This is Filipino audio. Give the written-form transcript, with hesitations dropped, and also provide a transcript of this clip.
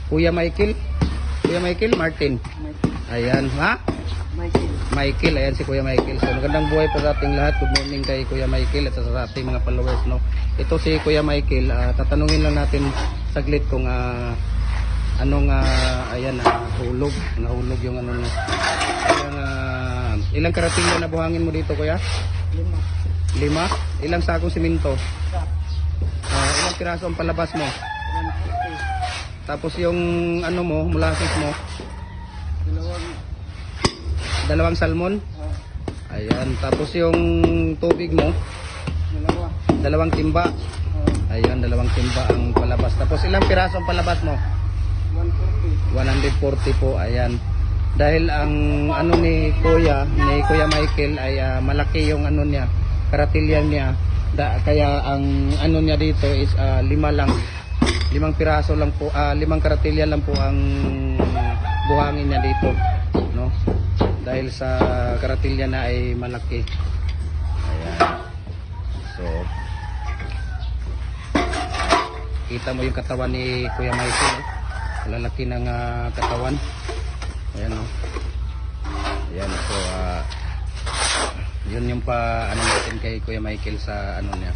Kuya Michael. Kuya Michael Martin. Ayan, ha? Michael, ayan si Kuya Michael. So magandang buhay po sa ating lahat. Good morning kay Kuya Michael at sa ating mga followers, no. Ito si Kuya Michael, tatanungin lang natin saglit kung anong ayan, nahulog yung ano niya. Ilang karatilya na buhangin mo dito, Kuya? 5. Ilang sakong simento? Ilang piraso ang palabas mo? 150. Tapos yung ano mo, molasses mo? 2 salmon? Ayan. Tapos yung tubig mo? 2 timba? Ayan, 2 timba ang palabas. Tapos ilang piraso ang palabas mo? 140 po. Ayan. Dahil ang ano ni Kuya Michael ay malaki yung ano niya, karatilyan niya. Kaya ang ano niya dito is 5 lang. 5 piraso lang po, 5 karatilyan lang po ang buhangin niya dito, no? Dahil sa karatilyan na ay malaki. Ayan. So kita mo yung katawan ni Kuya Michael, lalaki ng katawan. Ayan, no? Ayan, so yun yung pa ano natin kay Kuya Michael sa ano niya.